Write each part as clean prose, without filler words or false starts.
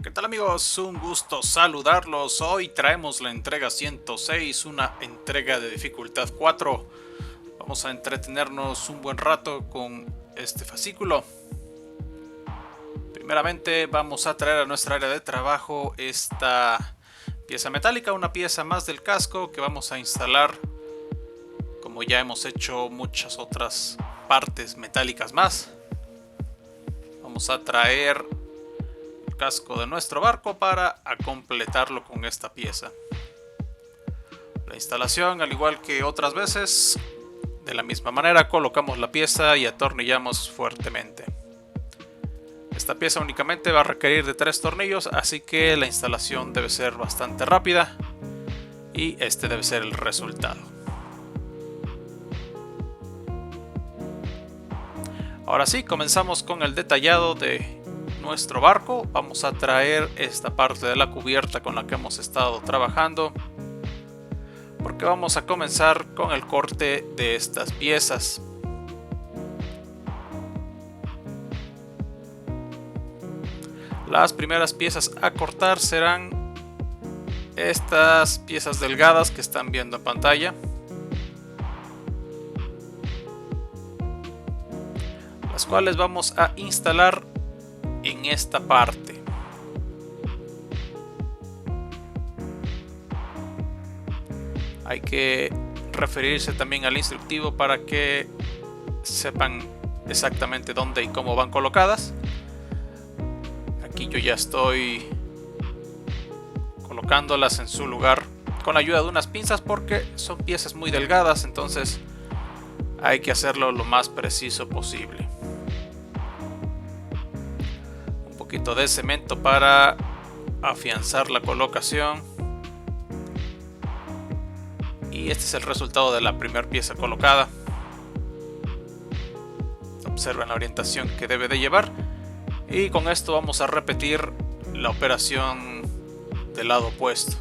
¿Qué tal amigos? Un gusto saludarlos. Hoy traemos la entrega 106, una entrega de dificultad 4. Vamos a entretenernos un buen rato con este fascículo. Primeramente vamos a traer a nuestra área de trabajo esta pieza metálica, una pieza más del casco que vamos a instalar, como ya hemos hecho muchas otras partes metálicas más. Vamos a traer casco de nuestro barco para completarlo con esta pieza. La instalación, al igual que otras veces, de la misma manera colocamos la pieza y atornillamos fuertemente. Esta pieza únicamente va a requerir de 3 tornillos, así que la instalación debe ser bastante rápida y este debe ser el resultado. Ahora sí, comenzamos con el detallado de nuestro barco. Vamos a traer esta parte de la cubierta con la que hemos estado trabajando, porque vamos a comenzar con el corte de estas piezas. Las primeras piezas a cortar serán estas piezas delgadas que están viendo en pantalla, las cuales vamos a instalar en esta parte. Hay que referirse también al instructivo para que sepan exactamente dónde y cómo van colocadas. Aquí yo ya estoy colocándolas en su lugar con la ayuda de unas pinzas, porque son piezas muy delgadas, entonces hay que hacerlo lo más preciso posible. Un poquito de cemento para afianzar la colocación. Y este es el resultado de la primera pieza colocada. Observen la orientación que debe de llevar. Y con esto vamos a repetir la operación del lado opuesto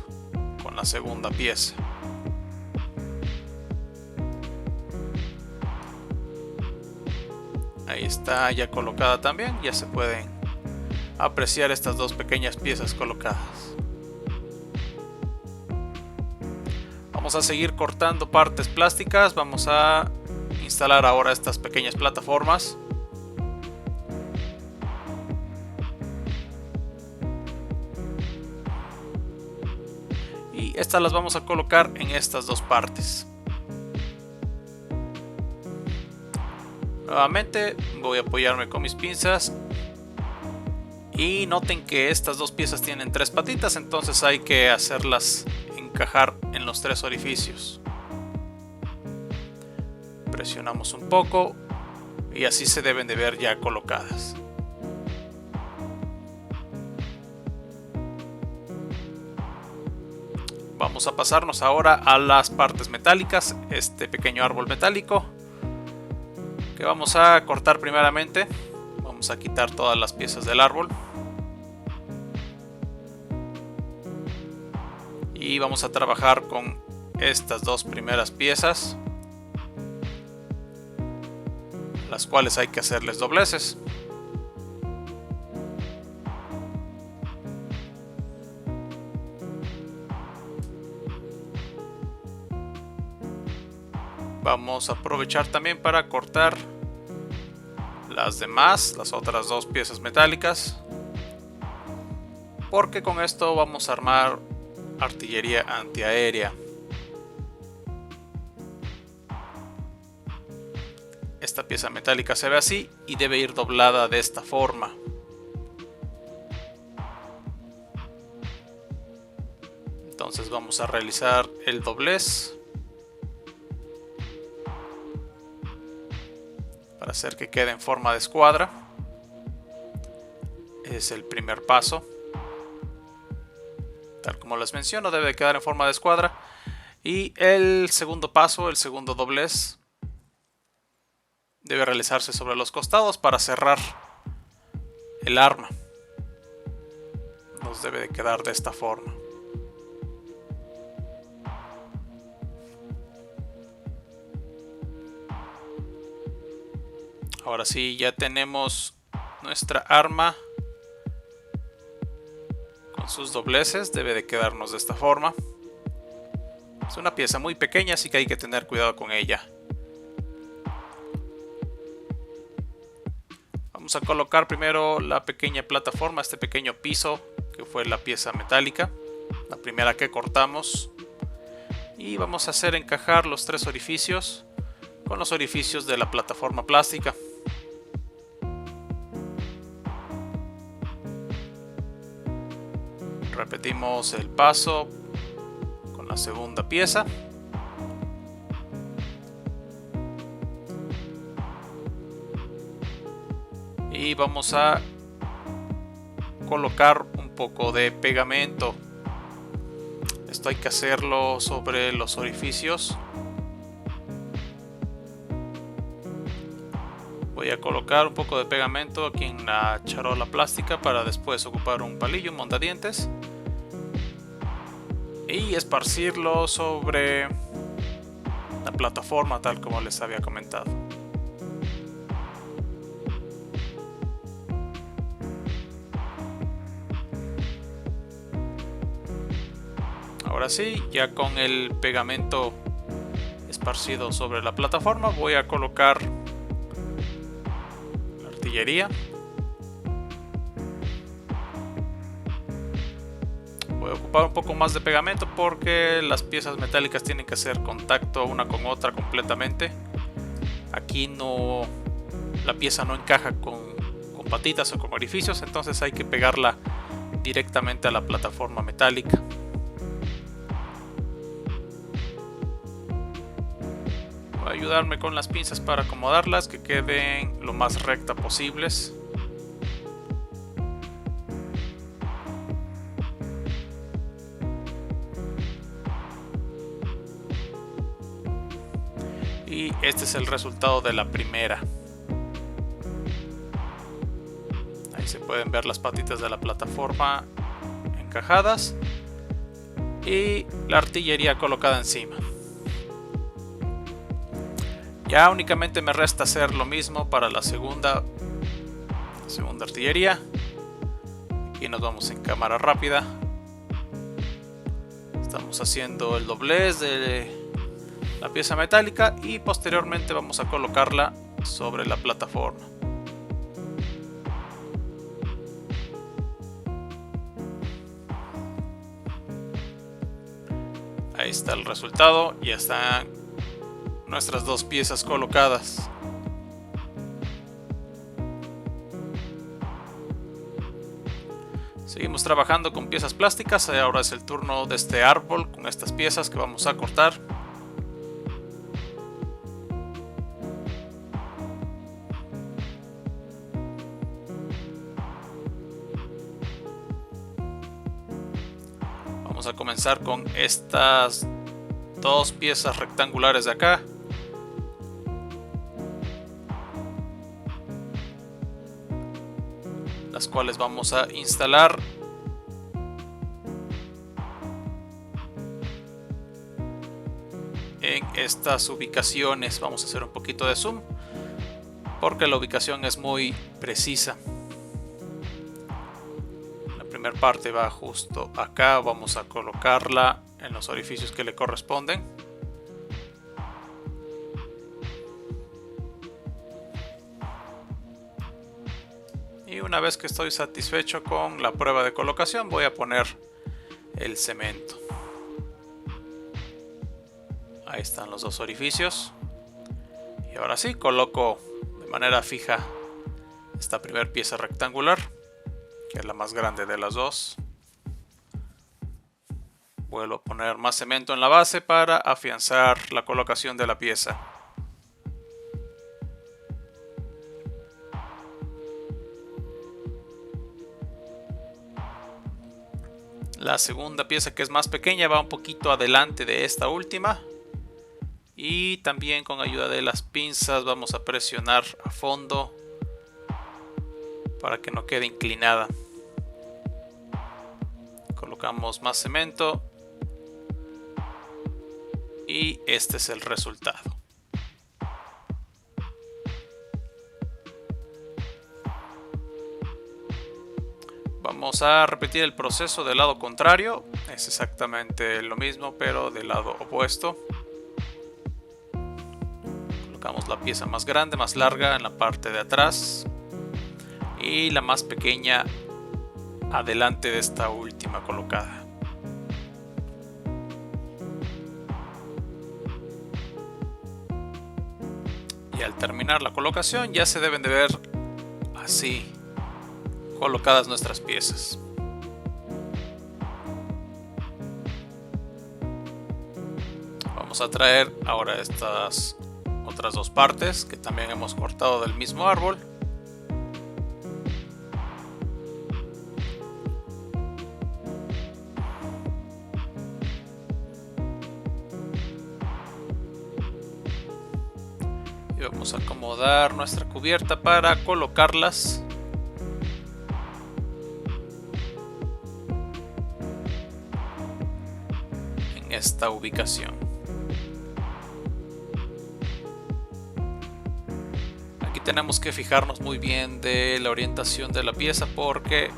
con la segunda pieza. Ahí está ya colocada también. Ya se pueden apreciar estas dos pequeñas piezas colocadas. Vamos a seguir cortando partes plásticas. Vamos a instalar ahora estas pequeñas plataformas. Y estas las vamos a colocar en estas dos partes. Nuevamente voy a apoyarme con mis pinzas. Y noten que estas dos piezas tienen 3 patitas, entonces hay que hacerlas encajar en los 3 orificios. Presionamos un poco y así se deben de ver ya colocadas. Vamos a pasarnos ahora a las partes metálicas, este pequeño árbol metálico que vamos a cortar primeramente. Vamos a quitar todas las piezas del árbol. Y vamos a trabajar con estas dos primeras piezas, las cuales hay que hacerles dobleces. Vamos a aprovechar también para cortar las otras dos piezas metálicas, porque con esto vamos a armar artillería antiaérea. Esta pieza metálica se ve así y debe ir doblada de esta forma. Entonces vamos a realizar el doblez para hacer que quede en forma de escuadra. Es el primer paso. Tal como les menciono, debe quedar en forma de escuadra. Y el segundo paso, el segundo doblez, debe realizarse sobre los costados para cerrar el arma. Nos debe de quedar de esta forma. Ahora sí, ya tenemos nuestra arma con sus dobleces. Debe de quedarnos de esta forma. Es una pieza muy pequeña, así que hay que tener cuidado con ella. Vamos a colocar primero la pequeña plataforma, este pequeño piso que fue la pieza metálica, la primera que cortamos. Y vamos a hacer encajar los 3 orificios con los orificios de la plataforma plástica. Repetimos el paso con la segunda pieza. Y vamos a colocar un poco de pegamento. Esto hay que hacerlo sobre los orificios. Voy a colocar un poco de pegamento aquí en la charola plástica para después ocupar un palillo, un mondadientes, y esparcirlo sobre la plataforma tal como les había comentado. Ahora sí, ya con el pegamento esparcido sobre la plataforma, voy a colocar la artillería. Voy a ocupar un poco más de pegamento porque las piezas metálicas tienen que hacer contacto una con otra completamente. Aquí no, la pieza no encaja con patitas o con orificios, entonces hay que pegarla directamente a la plataforma metálica. Voy a ayudarme con las pinzas para acomodarlas, que queden lo más recta posibles. Y este es el resultado de la primera. Ahí se pueden ver las patitas de la plataforma encajadas y la artillería colocada encima. Ya únicamente me resta hacer lo mismo para la segunda artillería. Aquí nos vamos en cámara rápida. Estamos haciendo el doblez de la pieza metálica y posteriormente vamos a colocarla sobre la plataforma. Ahí está el resultado, ya están nuestras 2 piezas colocadas. Seguimos trabajando con piezas plásticas. Ahora es el turno de este árbol con estas piezas que vamos a cortar. Vamos a comenzar con estas 2 piezas rectangulares de acá. Las cuales vamos a instalar en estas ubicaciones. Vamos a hacer un poquito de zoom porque la ubicación es muy precisa. La primera parte va justo acá. Vamos a colocarla en los orificios que le corresponden. Y una vez que estoy satisfecho con la prueba de colocación, voy a poner el cemento. Ahí están los 2 orificios. Y ahora sí, coloco de manera fija esta primera pieza rectangular, que es la más grande de las 2. Vuelvo a poner más cemento en la base para afianzar la colocación de la pieza. La segunda pieza, que es más pequeña, va un poquito adelante de esta última. Y también con ayuda de las pinzas vamos a presionar a fondo para que no quede inclinada. Colocamos más cemento. Y este es el resultado. vamos a repetir el proceso del lado contrario. Es exactamente lo mismo, pero del lado opuesto. Colocamos la pieza más grande, más larga en la parte de atrás y la más pequeña adelante de esta última colocada. Y al terminar la colocación ya se deben de ver así colocadas nuestras piezas. Vamos a traer ahora estas otras dos partes que también hemos cortado del mismo árbol. Y vamos a acomodar nuestra cubierta para colocarlas en esta ubicación. Aquí tenemos que fijarnos muy bien de la orientación de la pieza porque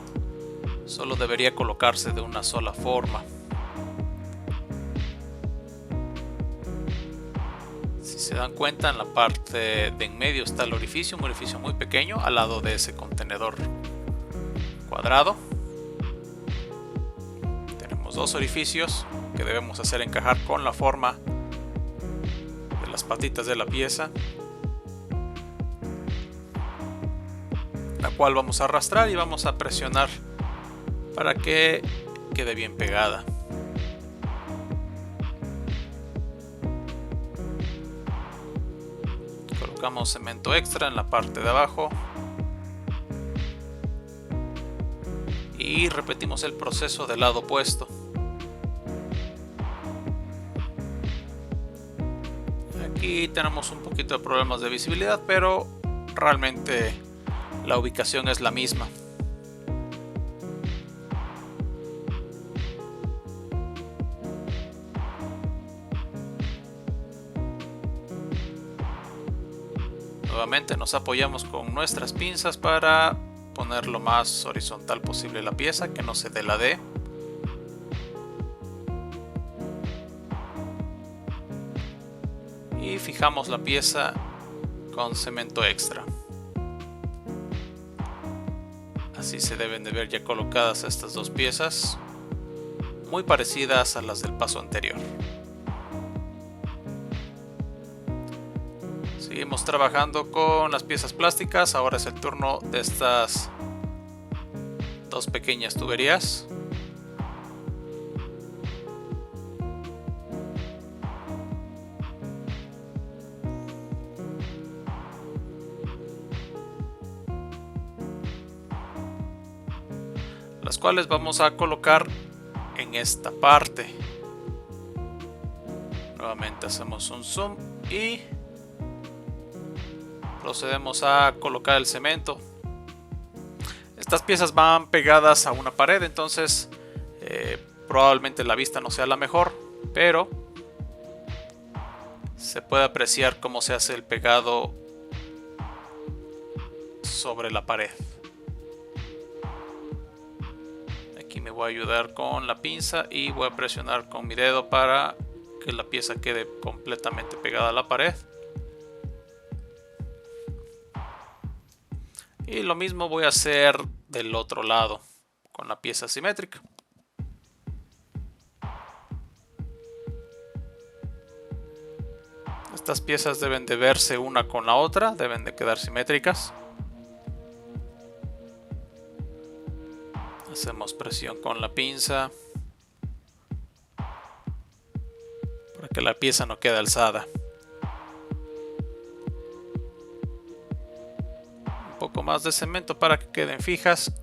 solo debería colocarse de una sola forma. Si se dan cuenta, en la parte de en medio está el orificio, un orificio muy pequeño al lado de ese contenedor cuadrado. Tenemos dos orificios que debemos hacer encajar con la forma de las patitas de la pieza, la cual vamos a arrastrar y vamos a presionar para que quede bien pegada. Colocamos cemento extra en la parte de abajo y repetimos el proceso del lado opuesto. Aquí tenemos un poquito de problemas de visibilidad, pero realmente la ubicación es la misma. Nuevamente nos apoyamos con nuestras pinzas para poner lo más horizontal posible la pieza, que no se deladee. Y fijamos la pieza con cemento extra. Así se deben de ver ya colocadas estas dos piezas, muy parecidas a las del paso anterior. Seguimos trabajando con las piezas plásticas. Ahora es el turno de estas dos pequeñas tuberías. Las cuales vamos a colocar en esta parte. Nuevamente hacemos un zoom y procedemos a colocar el cemento. Estas piezas van pegadas a una pared, entonces probablemente la vista no sea la mejor, pero se puede apreciar cómo se hace el pegado sobre la pared. Aquí me voy a ayudar con la pinza y voy a presionar con mi dedo para que la pieza quede completamente pegada a la pared. Y lo mismo voy a hacer del otro lado con la pieza simétrica. Estas piezas deben de verse una con la otra, deben de quedar simétricas. Hacemos presión con la pinza para que la pieza no quede alzada. Un poco más de cemento para que queden fijas.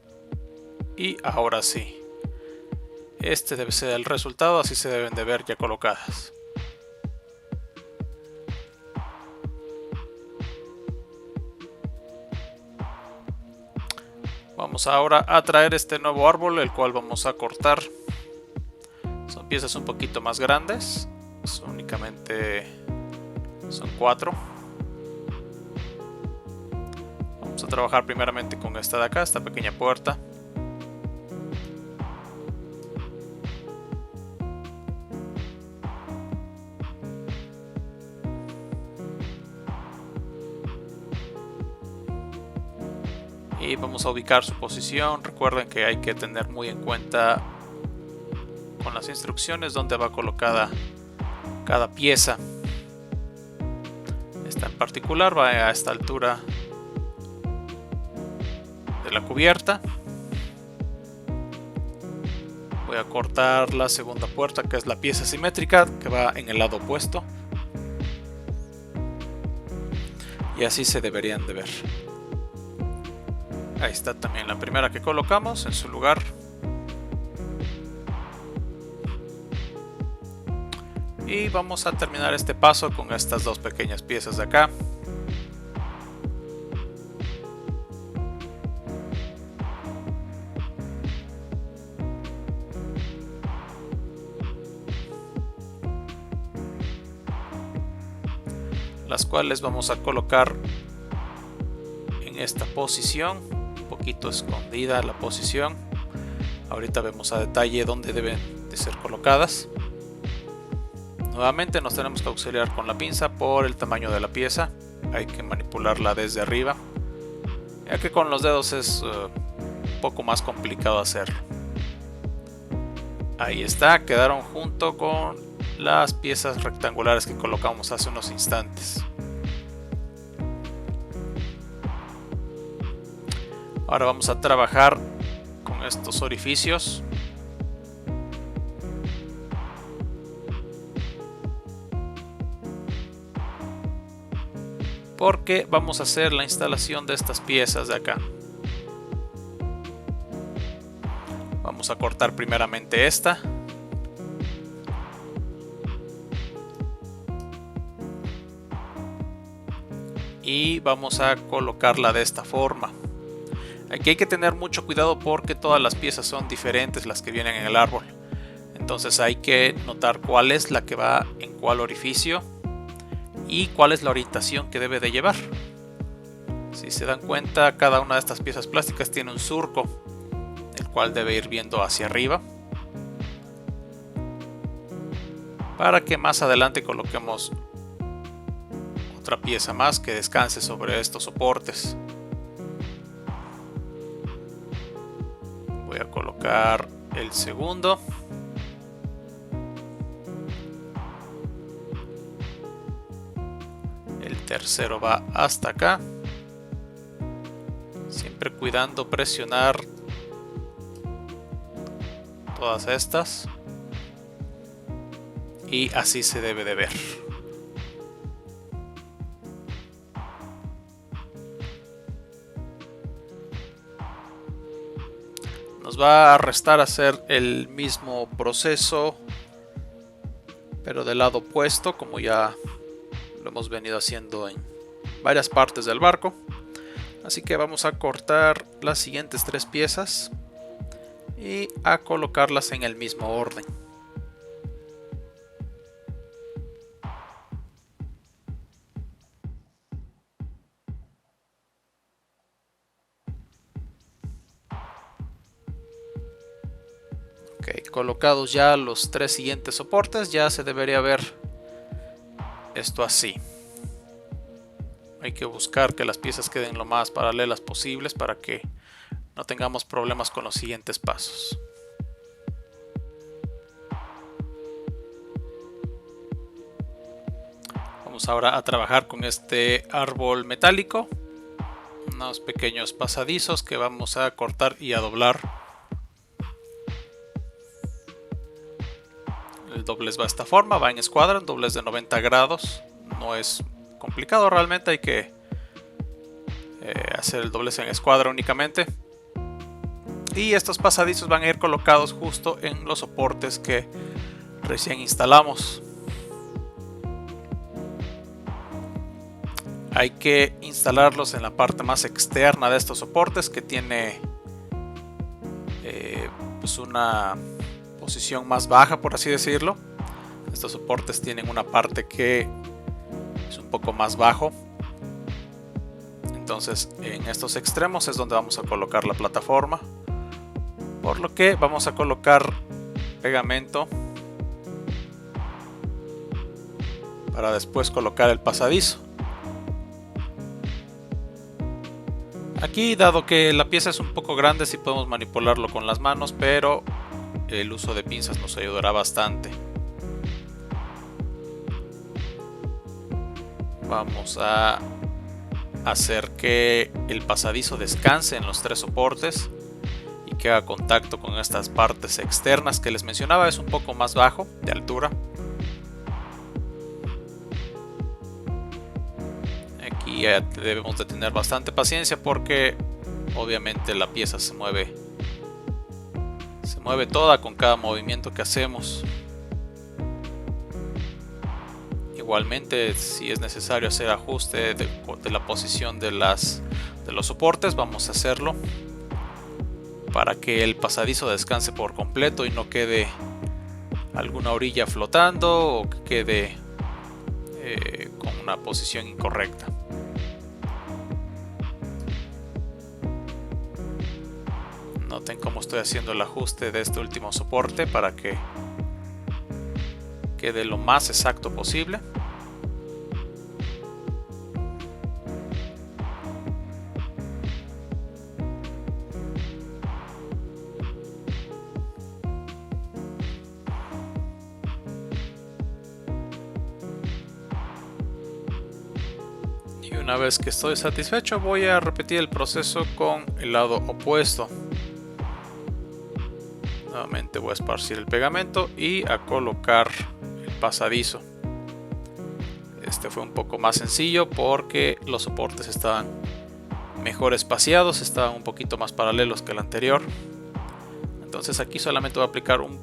Y ahora sí, este debe ser el resultado, así se deben de ver ya colocadas. Vamos ahora a traer este nuevo árbol, el cual vamos a cortar. Son piezas un poquito más grandes, únicamente son 4. Vamos a trabajar primeramente con esta de acá, esta pequeña puerta. y vamos a ubicar su posición. Recuerden que hay que tener muy en cuenta con las instrucciones dónde va colocada cada pieza. Esta en particular va a esta altura de la cubierta. Voy a cortar la segunda puerta, que es la pieza simétrica, que va en el lado opuesto. Y así se deberían de ver. Ahí está también la primera que colocamos en su lugar. Y vamos a terminar este paso con estas dos pequeñas piezas de acá. Las cuales vamos a colocar en esta posición, un poquito escondida la posición. Ahorita vemos a detalle dónde deben de ser colocadas. Nuevamente nos tenemos que auxiliar con la pinza por el tamaño de la pieza. Hay que manipularla desde arriba, ya que con los dedos es un poco más complicado hacerlo. Ahí está, quedaron junto con las piezas rectangulares que colocamos hace unos instantes. Ahora vamos a trabajar con estos orificios. Porque vamos a hacer la instalación de estas piezas de acá. Vamos a cortar primeramente esta. Y vamos a colocarla de esta forma. Aquí hay que tener mucho cuidado porque todas las piezas son diferentes las que vienen en el árbol. Entonces hay que notar cuál es la que va en cuál orificio y cuál es la orientación que debe de llevar. Si se dan cuenta, cada una de estas piezas plásticas tiene un surco, el cual debe ir viendo hacia arriba, para que más adelante coloquemos otra pieza más que descanse sobre estos soportes. Voy a colocar el segundo. El tercero va hasta acá. Siempre cuidando presionar todas estas. Y así se debe de ver. Nos va a restar hacer el mismo proceso, pero del lado opuesto, como ya lo hemos venido haciendo en varias partes del barco. Así que vamos a cortar las siguientes tres piezas y a colocarlas en el mismo orden. Ok, colocados ya los tres siguientes soportes, ya se debería ver esto así. Hay que buscar que las piezas queden lo más paralelas posibles para que no tengamos problemas con los siguientes pasos. Vamos ahora a trabajar con este árbol metálico, unos pequeños pasadizos que vamos a cortar y a doblar. El doblez va de esta forma, va en escuadra, un doblez de 90 grados, no es complicado realmente, hay que hacer el doblez en escuadra únicamente. Y estos pasadizos van a ir colocados justo en los soportes que recién instalamos. Hay que instalarlos en la parte más externa de estos soportes, que tiene pues una posición más baja, por así decirlo. Estos soportes tienen una parte que es un poco más bajo. Entonces en estos extremos es donde vamos a colocar la plataforma, por lo que vamos a colocar pegamento para después colocar el pasadizo. Aquí, dado que la pieza es un poco grande, sí podemos manipularlo con las manos, pero el uso de pinzas nos ayudará bastante. Vamos a hacer que el pasadizo descanse en los tres soportes y que haga contacto con estas partes externas que les mencionaba. Es un poco más bajo de altura. Aquí debemos de tener bastante paciencia porque obviamente la pieza se mueve toda con cada movimiento que hacemos. Igualmente, si es necesario hacer ajuste de la posición de los soportes, vamos a hacerlo para que el pasadizo descanse por completo y no quede alguna orilla flotando o que quede con una posición incorrecta. Noten cómo estoy haciendo el ajuste de este último soporte para que quede lo más exacto posible. Y una vez que estoy satisfecho, voy a repetir el proceso con el lado opuesto. Nuevamente voy a esparcir el pegamento y a colocar el pasadizo. Este fue un poco más sencillo porque los soportes estaban mejor espaciados, estaban un poquito más paralelos que el anterior. Entonces aquí solamente voy a aplicar un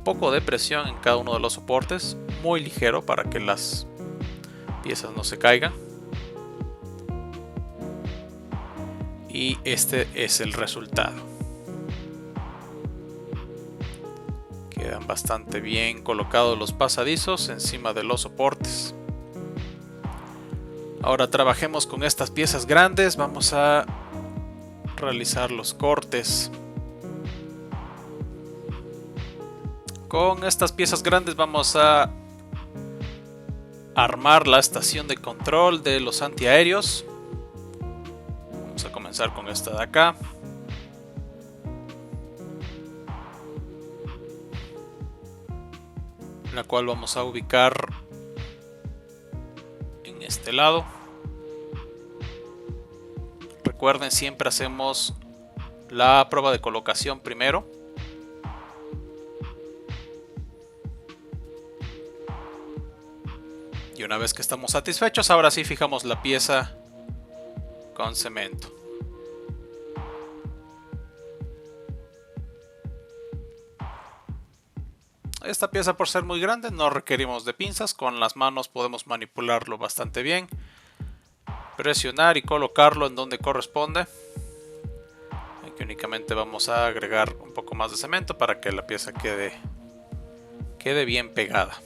poco de presión en cada uno de los soportes, muy ligero para que las piezas no se caigan. Y este es el resultado. Quedan bastante bien colocados los pasadizos encima de los soportes. Ahora trabajemos con estas piezas grandes. Vamos a realizar los cortes. Con estas piezas grandes vamos a armar la estación de control de los antiaéreos. Vamos a comenzar con esta de acá. La cual vamos a ubicar en este lado. Recuerden, siempre hacemos la prueba de colocación primero. Y una vez que estamos satisfechos, ahora sí fijamos la pieza con cemento. Esta pieza, por ser muy grande, no requerimos de pinzas. Con las manos podemos manipularlo bastante bien. Presionar y colocarlo en donde corresponde. Aquí únicamente vamos a agregar un poco más de cemento para que la pieza quede bien pegada.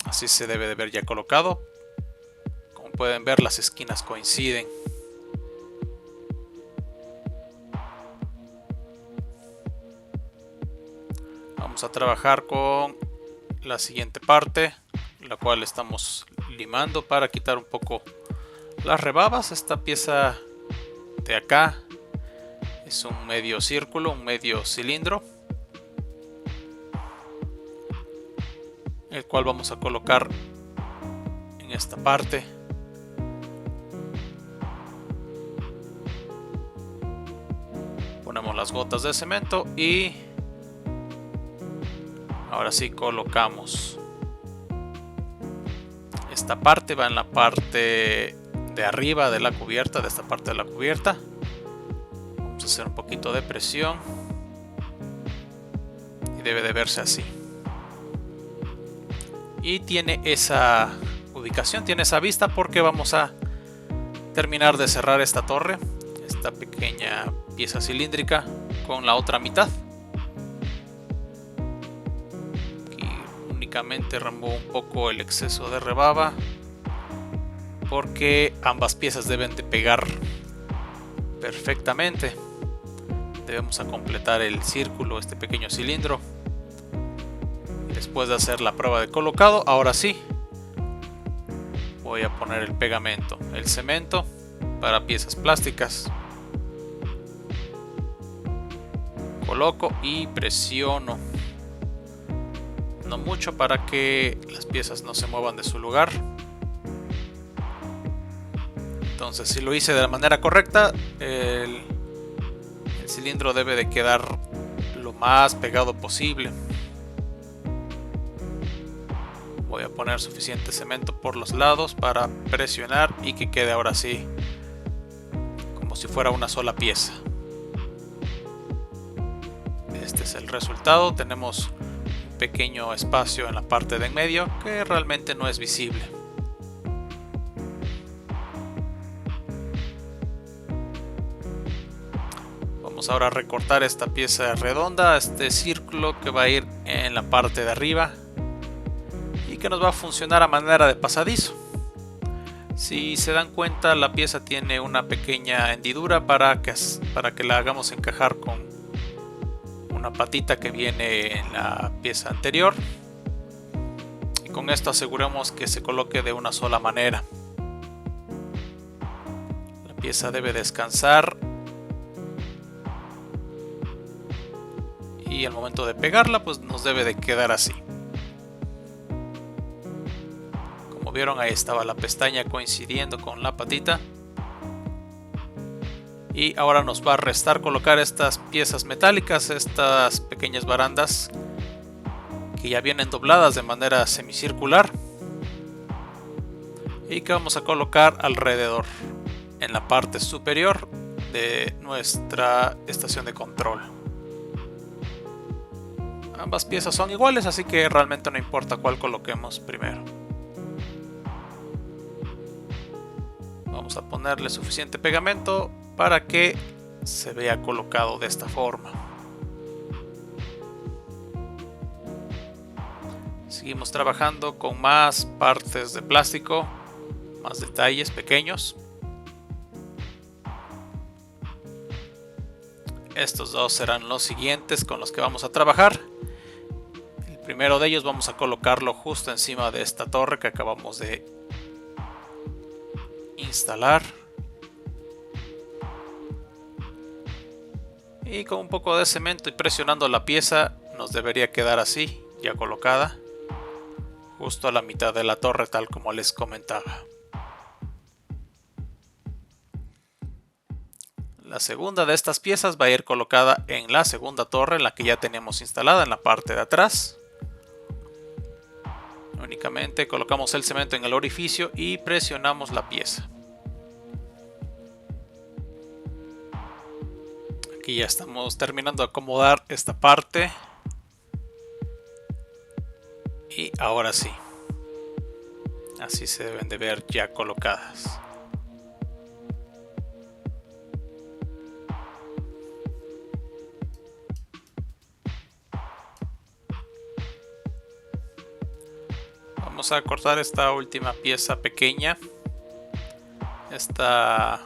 Así se debe de ver ya colocado. Como pueden ver, las esquinas coinciden. Vamos a trabajar con la siguiente parte, la cual estamos limando para quitar un poco las rebabas. Esta pieza de acá es un medio círculo, un medio cilindro, el cual vamos a colocar en esta parte. Ponemos las gotas de cemento y ahora sí colocamos. Esta parte va en la parte de arriba de la cubierta, de esta parte de la cubierta. Vamos a hacer un poquito de presión y debe de verse así. Y tiene esa ubicación, tiene esa vista porque vamos a terminar de cerrar esta torre, esta pequeña pieza cilíndrica, con la otra mitad. Únicamente remuevo un poco el exceso de rebaba porque ambas piezas deben de pegar perfectamente. Debemos a completar el círculo, este pequeño cilindro. Y después de hacer la prueba de colocado, ahora sí voy a poner el pegamento, el cemento para piezas plásticas. Coloco y presiono, no mucho para que las piezas no se muevan de su lugar. Entonces, si lo hice de la manera correcta, el cilindro debe de quedar lo más pegado posible. Voy a poner suficiente cemento por los lados para presionar y que quede ahora sí como si fuera una sola pieza. Este es el resultado. Tenemos un pequeño espacio en la parte de en medio que realmente no es visible. Vamos ahora a recortar esta pieza redonda, este círculo que va a ir en la parte de arriba y que nos va a funcionar a manera de pasadizo. Si se dan cuenta, la pieza tiene una pequeña hendidura para que la hagamos encajar con una patita que viene en la pieza anterior, y con esto aseguramos que se coloque de una sola manera. La pieza debe descansar y al momento de pegarla pues nos debe de quedar así. Como vieron, ahí estaba la pestaña coincidiendo con la patita. Y ahora nos va a restar colocar estas piezas metálicas, estas pequeñas barandas que ya vienen dobladas de manera semicircular y que vamos a colocar alrededor en la parte superior de nuestra estación de control. Ambas piezas son iguales, así que realmente no importa cuál coloquemos primero. Vamos a ponerle suficiente pegamento para que se vea colocado de esta forma. Seguimos trabajando con más partes de plástico, más detalles pequeños. Estos dos serán los siguientes con los que vamos a trabajar. El primero de ellos vamos a colocarlo justo encima de esta torre que acabamos de instalar. Y con un poco de cemento y presionando la pieza nos debería quedar así, ya colocada, justo a la mitad de la torre, tal como les comentaba. La segunda de estas piezas va a ir colocada en la segunda torre, en la que ya tenemos instalada en la parte de atrás. Únicamente colocamos el cemento en el orificio y presionamos la pieza. Aquí ya estamos terminando de acomodar esta parte. Y ahora sí. Así se deben de ver ya colocadas. Vamos a cortar esta última pieza pequeña. Esta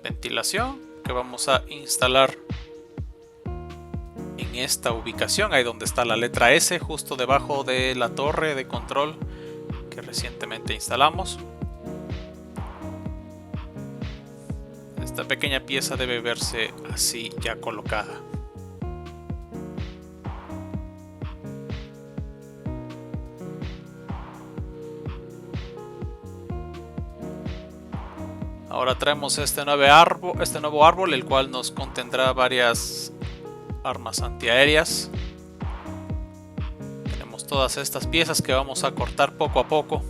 ventilación que vamos a instalar en esta ubicación, ahí donde está la letra S, justo debajo de la torre de control que recientemente instalamos. Esta pequeña pieza debe verse así ya colocada. Ahora traemos este nuevo árbol, el cual nos contendrá varias armas antiaéreas. Tenemos todas estas piezas que vamos a cortar poco a poco.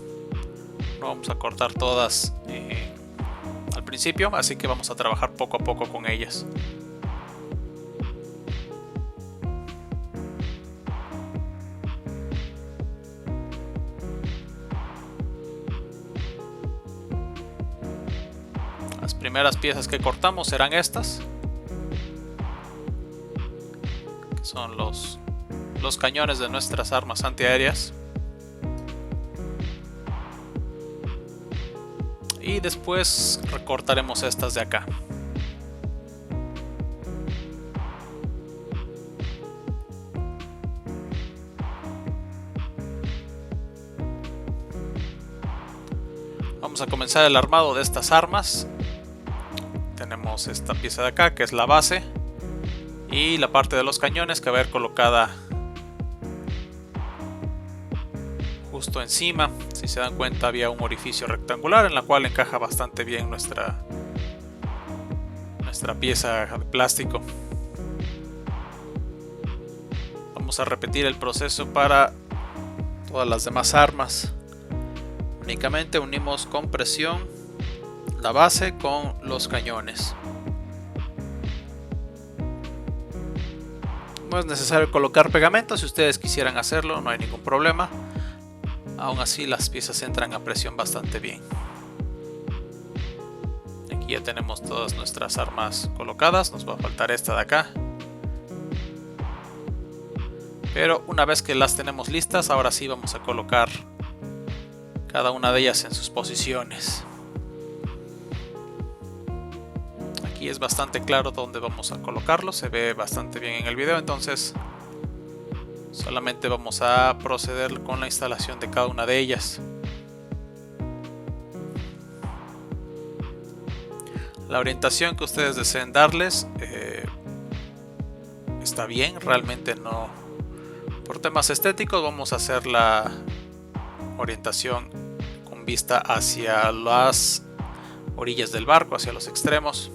No vamos a cortar todas al principio, así que vamos a trabajar poco a poco con ellas. Las primeras piezas que cortamos serán estas, que son los cañones de nuestras armas antiaéreas. Y después recortaremos estas de acá. Vamos a comenzar el armado de estas armas. Tenemos esta pieza de acá que es la base y la parte de los cañones que va a ir colocada justo encima. Si se dan cuenta, había un orificio rectangular en la cual encaja bastante bien nuestra pieza de plástico. Vamos a repetir el proceso para todas las demás armas. Únicamente unimos con presión la base con los cañones. No es necesario colocar pegamento, si ustedes quisieran hacerlo no hay ningún problema. Aún así las piezas entran a presión bastante bien. Aquí ya tenemos todas nuestras armas colocadas, nos va a faltar esta de acá. Pero una vez que las tenemos listas, ahora sí vamos a colocar cada una de ellas en sus posiciones. Aquí es bastante claro dónde vamos a colocarlo, se ve bastante bien en el video, entonces solamente vamos a proceder con la instalación de cada una de ellas. La orientación que ustedes deseen darles está bien, realmente no. Por temas estéticos vamos a hacer la orientación con vista hacia las orillas del barco, hacia los extremos.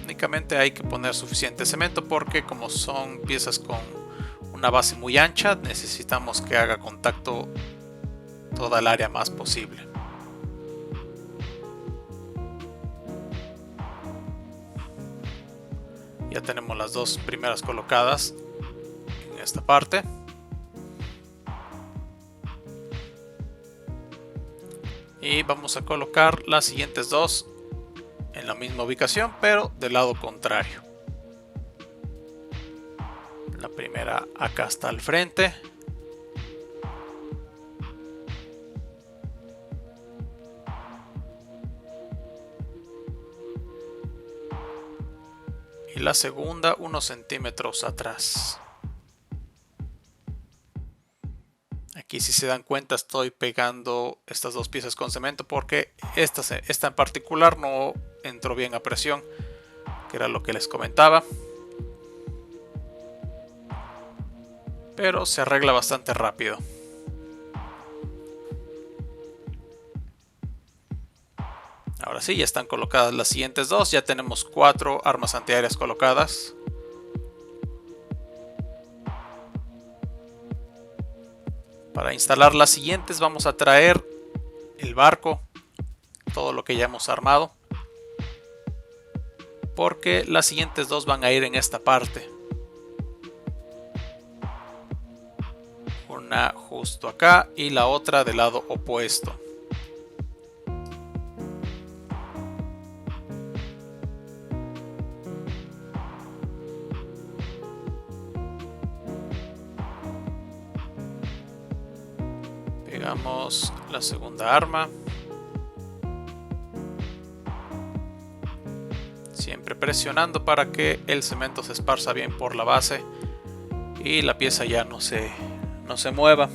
Únicamente hay que poner suficiente cemento porque como son piezas con una base muy ancha, necesitamos que haga contacto toda el área más posible. Ya tenemos las dos primeras colocadas en esta parte. Y vamos a colocar las siguientes dos en la misma ubicación, pero del lado contrario. La primera acá está al frente. Y la segunda unos centímetros atrás. Aquí, si se dan cuenta, estoy pegando estas dos piezas con cemento porque esta en particular no entró bien a presión, que era lo que les comentaba. Pero se arregla bastante rápido. Ahora sí, ya están colocadas las siguientes dos. Ya tenemos 4 armas antiaéreas colocadas. Para instalar las siguientes vamos a traer el barco, todo lo que ya hemos armado, porque las siguientes dos van a ir en esta parte. Una justo acá y la otra del lado opuesto. Pegamos la segunda arma. Siempre presionando para que el cemento se esparza bien por la base y la pieza ya no se mueva,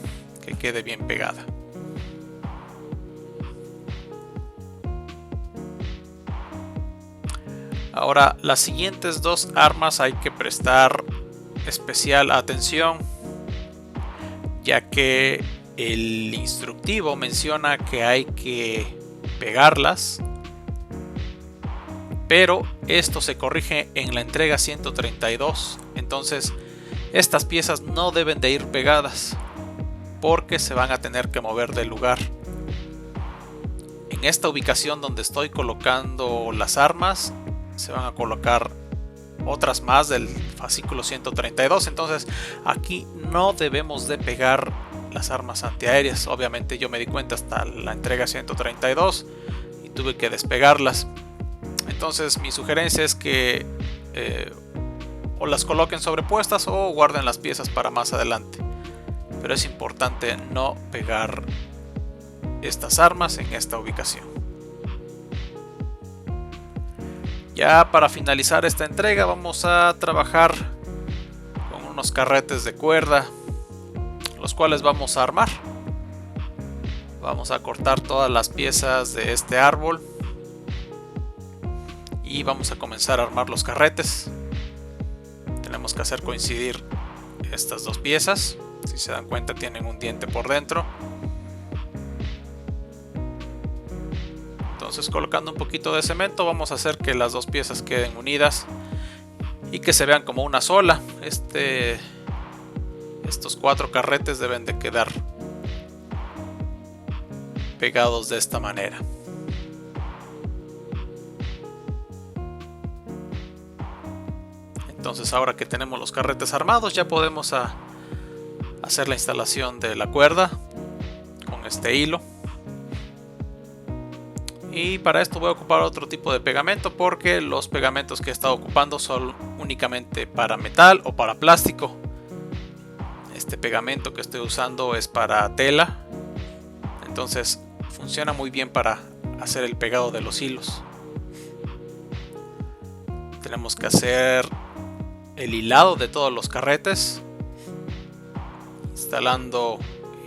que quede bien pegada. Ahora, las siguientes dos armas hay que prestar especial atención, ya que el instructivo menciona que hay que pegarlas, pero esto se corrige en la entrega 132. Entonces estas piezas no deben de ir pegadas porque se van a tener que mover del lugar. En esta ubicación donde estoy colocando las armas se van a colocar otras más del fascículo 132. Entonces aquí no debemos de pegar las armas antiaéreas. Obviamente yo me di cuenta hasta la entrega 132 y tuve que despegarlas. Entonces mi sugerencia es que o las coloquen sobrepuestas o guarden las piezas para más adelante. Pero es importante no pegar estas armas en esta ubicación. Ya para finalizar esta entrega vamos a trabajar con unos carretes de cuerda, los cuales vamos a armar. Vamos a cortar todas las piezas de este árbol y vamos a comenzar a armar los carretes. Tenemos que hacer coincidir estas dos piezas. Si se dan cuenta, tienen un diente por dentro. Entonces, colocando un poquito de cemento, vamos a hacer que las dos piezas queden unidas y que se vean como una sola. Estos 4 carretes deben de quedar pegados de esta manera. Entonces, ahora que tenemos los carretes armados, ya podemos hacer la instalación de la cuerda con este hilo. Y para esto voy a ocupar otro tipo de pegamento, porque los pegamentos que he estado ocupando son únicamente para metal o para plástico. Este pegamento que estoy usando es para tela, entonces funciona muy bien para hacer el pegado de los hilos. Tenemos que hacer el hilado de todos los carretes, instalando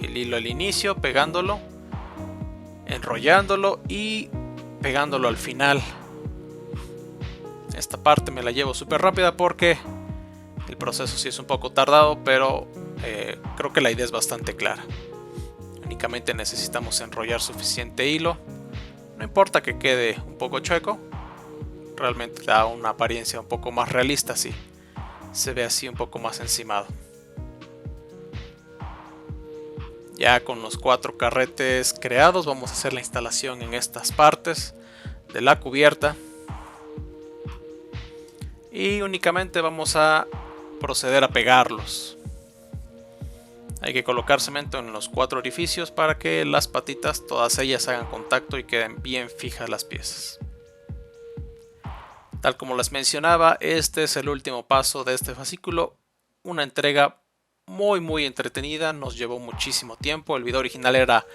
el hilo al inicio, pegándolo, enrollándolo y pegándolo al final. Esta parte me la llevo súper rápida porque el proceso sí es un poco tardado, pero creo que la idea es bastante clara. Únicamente necesitamos enrollar suficiente hilo. No importa que quede un poco chueco, realmente da una apariencia un poco más realista si se ve así un poco más encimado. Ya con los 4 carretes creados, vamos a hacer la instalación en estas partes de la cubierta. Y únicamente vamos a proceder a pegarlos. Hay que colocar cemento en los 4 orificios para que las patitas, todas ellas, hagan contacto y queden bien fijas las piezas. Tal como les mencionaba, este es el último paso de este fascículo. Una entrega muy entretenida, nos llevó muchísimo tiempo. El video original era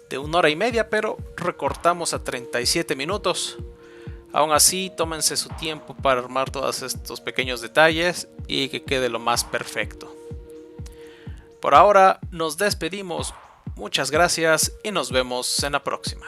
de 1 hora y media, pero recortamos a 37 minutos. Aún así, tómense su tiempo para armar todos estos pequeños detalles y que quede lo más perfecto. Por ahora nos despedimos, muchas gracias y nos vemos en la próxima.